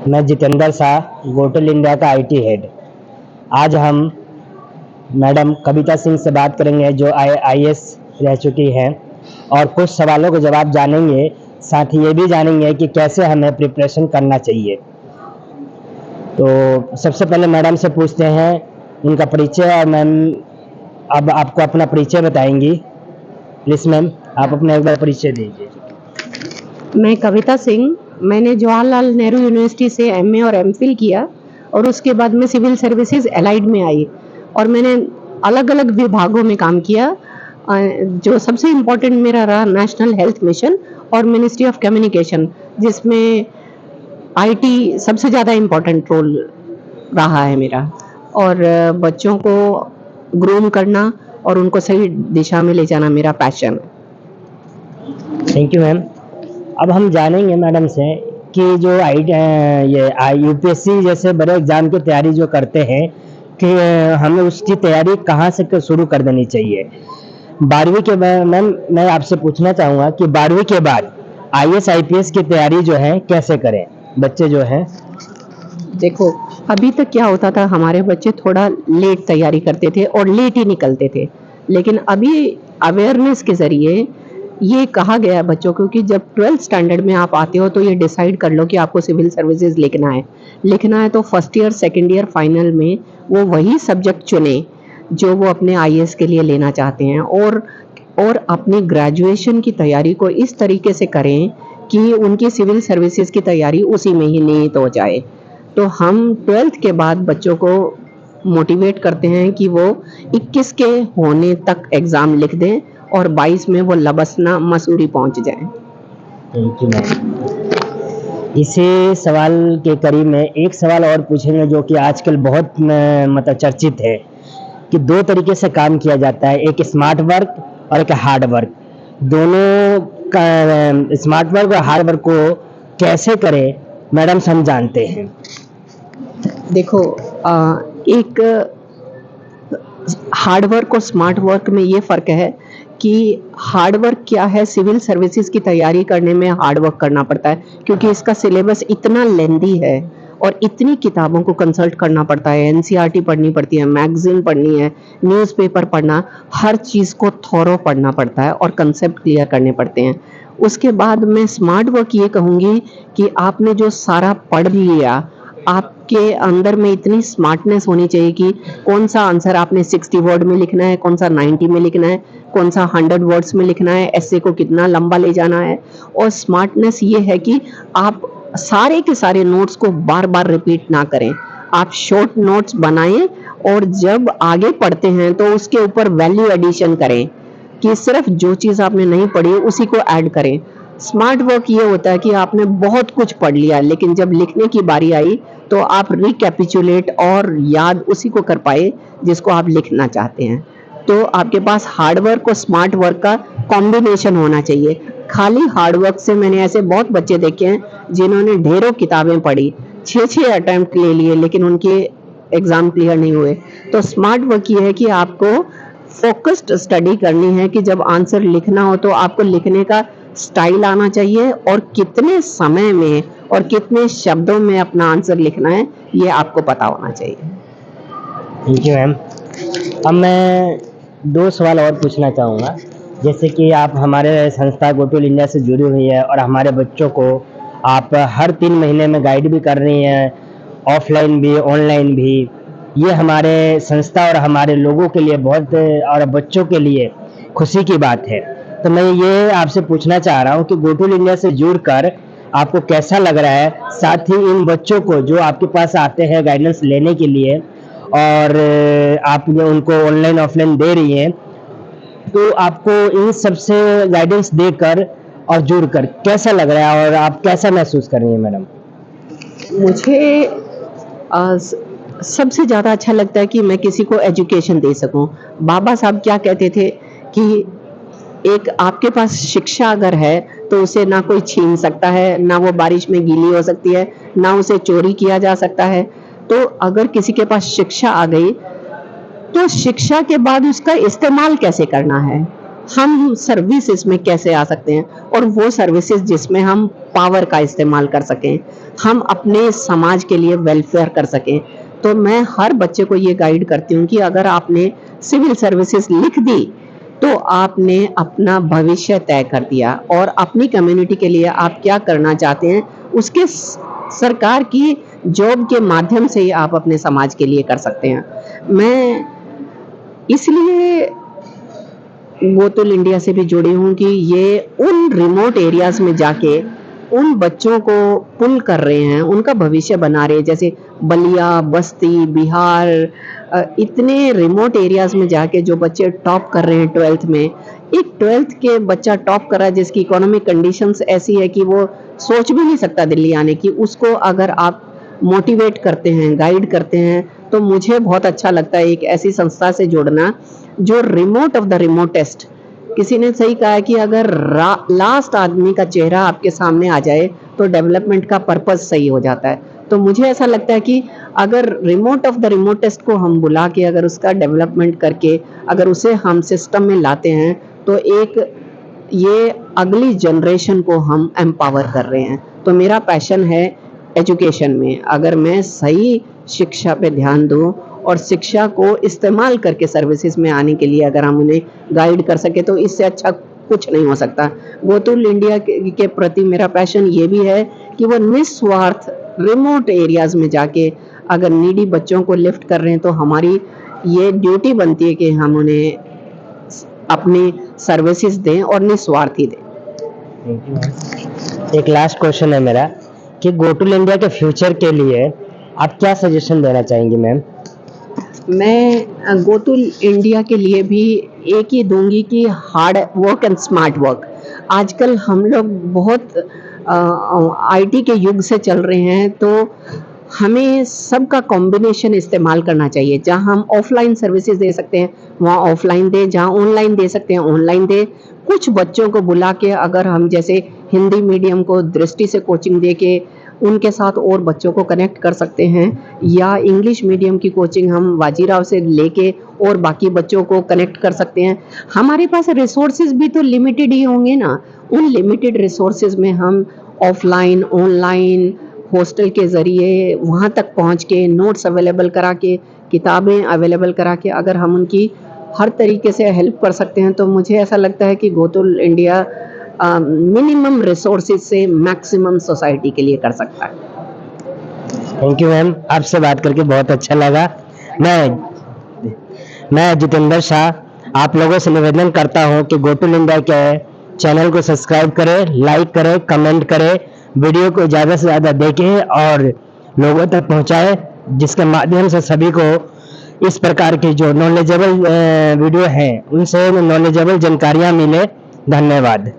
मैं जितेंद्र शाह, गोटल इंडिया का IT head. आज हम मैडम कविता सिंह से बात करेंगे जो आईएएस रह चुकी हैं और कुछ सवालों के जवाब जानेंगे। साथ ही ये भी जानेंगे कि कैसे हमें प्रिपरेशन करना चाहिए। तो सबसे पहले मैडम से पूछते हैं उनका परिचय, और मैम अब आपको अपना परिचय बताएंगी। प्लीज मैम, आप अपना एक बार परिचय दीजिए। मैं कविता सिंह, मैंने जवाहरलाल नेहरू यूनिवर्सिटी से एमए और एमफिल किया और उसके बाद मैं सिविल सर्विसेज एलाइड में आई और मैंने अलग अलग विभागों में काम किया। जो सबसे इम्पोर्टेंट मेरा रहा नेशनल हेल्थ मिशन और मिनिस्ट्री ऑफ कम्युनिकेशन, जिसमें आईटी सबसे ज़्यादा इम्पोर्टेंट रोल रहा है मेरा। और बच्चों को ग्रूम करना और उनको सही दिशा में ले जाना मेरा पैशन है। Thank you ma'am. अब हम जानेंगे मैडम से कि जो ये यूपीएससी जैसे बड़े एग्जाम की तैयारी जो करते हैं कि हमें उसकी तैयारी कहाँ से शुरू कर देनी चाहिए। 12वीं के बाद मैम मैं आपसे पूछना चाहूँगा कि 12वीं के बाद आईएएस आईपीएस की तैयारी जो है कैसे करें बच्चे जो हैं। देखो, अभी तक क्या होता था, हमारे बच्चे थोड़ा लेट तैयारी करते थे और लेट ही निकलते थे। लेकिन अभी अवेयरनेस के ज़रिए ये कहा गया है बच्चों को कि जब 12th स्टैंडर्ड में आप आते हो तो ये डिसाइड कर लो कि आपको सिविल सर्विसेज लिखना है तो first year second year final में वो वही सब्जेक्ट चुने जो वो अपने आईएएस के लिए लेना चाहते हैं, और अपनी ग्रेजुएशन की तैयारी को इस तरीके से करें कि उनकी सिविल सर्विसेज की तैयारी उसी में ही निहित हो जाए। तो हम 12th के बाद बच्चों को मोटिवेट करते हैं कि वो 21 के होने तक एग्ज़ाम लिख दें और 22 में वो लबसना मसूरी पहुंच जाएं। Thank you ma'am. इसी सवाल के करीब में एक सवाल और पूछेंगे जो कि आजकल बहुत मतलब चर्चित है कि दो तरीके से काम किया जाता है, एक स्मार्ट वर्क और एक हार्ड वर्क। दोनों का स्मार्ट वर्क और हार्ड वर्क को कैसे करें मैडम हम जानते हैं। देखो, एक हार्ड वर्क और स्मार्ट वर्क में ये फ़र्क है कि हार्ड वर्क क्या है, सिविल सर्विसेज की तैयारी करने में हार्ड वर्क करना पड़ता है क्योंकि इसका सिलेबस इतना लेंदी है और इतनी किताबों को कंसल्ट करना पड़ता है, एनसीईआरटी पढ़नी पड़ती है, मैगजीन पढ़नी है, न्यूज़पेपर पढ़ना, हर चीज़ को थॉरो पढ़ना पड़ता है और कंसेप्ट क्लियर करने पड़ते हैं। उसके बाद मैं स्मार्ट वर्क ये कहूँगी कि आपने जो सारा पढ़ लिया, आपके अंदर में इतनी स्मार्टनेस होनी चाहिए कि कौन सा आंसर आपने 60 वर्ड में लिखना है, कौन सा 90 में लिखना है, कौन सा 100 वर्ड्स में लिखना है, ऐसे को कितना लंबा ले जाना है। और स्मार्टनेस ये है कि आप सारे के सारे नोट्स को बार बार रिपीट ना करें, आप शॉर्ट नोट्स बनाएं और जब आगे पढ़ते हैं तो उसके ऊपर वैल्यू एडिशन करें कि सिर्फ जो चीज़ आपने नहीं पढ़ी उसी को ऐड करें। स्मार्ट वर्क ये होता है कि आपने बहुत कुछ पढ़ लिया लेकिन जब लिखने की बारी आई तो आप रिकैपिचुलेट और याद उसी को कर पाए जिसको आप लिखना चाहते हैं। तो आपके पास हार्ड वर्क और स्मार्ट वर्क का कॉम्बिनेशन होना चाहिए। खाली हार्ड वर्क से मैंने ऐसे बहुत बच्चे देखे हैं जिन्होंने ढेरों किताबें पढ़ी, 6-6 अटेम्प्ट ले लिए लेकिन उनके एग्ज़ाम क्लियर नहीं हुए। तो स्मार्ट वर्क ये है कि आपको फोकस्ड स्टडी करनी है कि जब आंसर लिखना हो तो आपको लिखने का स्टाइल आना चाहिए और कितने समय में और कितने शब्दों में अपना आंसर लिखना है ये आपको पता होना चाहिए। Thank you ma'am. अब मैं दो सवाल और पूछना चाहूँगा। जैसे कि आप हमारे संस्था गोटुल इंडिया से जुड़ी हुई है और हमारे बच्चों को आप हर 3 महीने में गाइड भी कर रही हैं, ऑफलाइन भी ऑनलाइन भी। ये हमारे संस्था और हमारे लोगों के लिए बहुत और बच्चों के लिए खुशी की बात है। तो मैं ये आपसे पूछना चाह रहा हूँ कि गोटुल इंडिया से जुड़कर आपको कैसा लग रहा है, साथ ही इन बच्चों को जो आपके पास आते हैं गाइडेंस लेने के लिए और आप जो उनको ऑनलाइन ऑफलाइन दे रही हैं, तो आपको इन सबसे गाइडेंस देकर और जुड़कर कैसा लग रहा है और आप कैसा महसूस कर रही हैं मैडम। मुझे सबसे ज़्यादा अच्छा लगता है कि मैं किसी को एजुकेशन दे सकूं। बाबा साहब क्या कहते थे कि एक आपके पास शिक्षा अगर है तो उसे ना कोई छीन सकता है, ना वो बारिश में गीली हो सकती है, ना उसे चोरी किया जा सकता है। तो अगर किसी के पास शिक्षा आ गई तो शिक्षा के बाद उसका इस्तेमाल कैसे करना है, हम सर्विसेज में कैसे आ सकते हैं और वो सर्विसेज जिसमें हम पावर का इस्तेमाल कर सकें। हम अपने समाज के लिए वेलफेयर कर सकें। तो मैं हर बच्चे को ये गाइड करती हूँ कि अगर आपने सिविल सर्विसेज लिख दी तो आपने अपना भविष्य तय कर दिया, और अपनी कम्युनिटी के लिए आप क्या करना चाहते हैं उसके सरकार की जॉब के माध्यम से ही आप अपने समाज के लिए कर सकते हैं। मैं इसलिए गोतुल इंडिया से भी जुड़ी हूँ कि ये उन रिमोट एरियाज में जाके उन बच्चों को पुल कर रहे हैं, उनका भविष्य बना रहे हैं। जैसे बलिया, बस्ती, बिहार, इतने रिमोट एरियाज में जाके जो बच्चे टॉप कर रहे हैं 12th में। एक 12th के बच्चा टॉप कर रहा है जिसकी इकोनॉमिक कंडीशंस ऐसी है कि वो सोच भी नहीं सकता दिल्ली आने की, उसको अगर आप मोटिवेट करते हैं, गाइड करते हैं, तो मुझे बहुत अच्छा लगता है एक ऐसी संस्था से जुड़ना जो रिमोट ऑफ द रिमोटेस्ट। किसी ने सही कहा है कि अगर लास्ट आदमी का चेहरा आपके सामने आ जाए तो डेवलपमेंट का पर्पस सही हो जाता है। तो मुझे ऐसा लगता है कि अगर रिमोट ऑफ द रिमोटेस्ट को हम बुला के अगर उसका डेवलपमेंट करके अगर उसे हम सिस्टम में लाते हैं तो एक ये अगली जनरेशन को हम एम्पावर कर रहे हैं। तो मेरा पैशन है एजुकेशन में। अगर मैं सही शिक्षा पे ध्यान दूं और शिक्षा को इस्तेमाल करके सर्विसेज में आने के लिए अगर हम उन्हें गाइड कर सके तो इससे अच्छा कुछ नहीं हो सकता। गोतुल इंडिया के प्रति मेरा पैशन ये भी है कि वो निस्वार्थ रिमोट एरियाज में जाके अगर नीडी बच्चों को लिफ्ट कर रहे हैं तो हमारी ये ड्यूटी बनती है कि हम उन्हें अपनी सर्विसेज दें और निस्वार्थी दें। एक लास्ट क्वेश्चन है मेरा कि गोटुल इंडिया के फ्यूचर के लिए आप क्या सजेशन देना चाहेंगी मैम? मैं गोतुल इंडिया के लिए भी एक ही दूंगी कि hard work and smart work. आजकल हम लोग बहुत आईटी के युग से चल रहे हैं, तो हमें सबका कॉम्बिनेशन इस्तेमाल करना चाहिए। जहां हम ऑफलाइन सर्विसेज दे सकते हैं वहां ऑफलाइन दे, जहां ऑनलाइन दे सकते हैं ऑनलाइन दे। कुछ बच्चों को बुला के अगर हम जैसे हिंदी मीडियम को दृष्टि से कोचिंग दे के उनके साथ और बच्चों को कनेक्ट कर सकते हैं, या इंग्लिश मीडियम की कोचिंग हम बाजीराव से लेके और बाकी बच्चों को कनेक्ट कर सकते हैं। हमारे पास रिसोर्सेज भी तो लिमिटेड ही होंगे ना, उन लिमिटेड रिसोर्सेज में हम ऑफलाइन, ऑनलाइन, हॉस्टल के ज़रिए वहाँ तक पहुँच के नोट्स अवेलेबल करा के, किताबें अवेलेबल करा के अगर हम उनकी हर तरीके से हेल्प कर सकते हैं तो मुझे ऐसा लगता है कि गोतुल इंडिया मिनिमम रिसोर्सेज से मैक्सिमम सोसाइटी के लिए कर सकता है। थैंक यू मैम, आपसे बात करके बहुत अच्छा लगा। मैं जितेंद्र शाह आप लोगों से निवेदन करता हूं कि गोटुल इंडिया के चैनल को सब्सक्राइब करें, लाइक करें, कमेंट करें, वीडियो को ज़्यादा से ज़्यादा देखें और लोगों तक पहुंचाएं, जिसके माध्यम से सभी को इस प्रकार की जो नॉलेजेबल वीडियो हैं उनसे नॉलेजेबल जानकारियां मिले। धन्यवाद।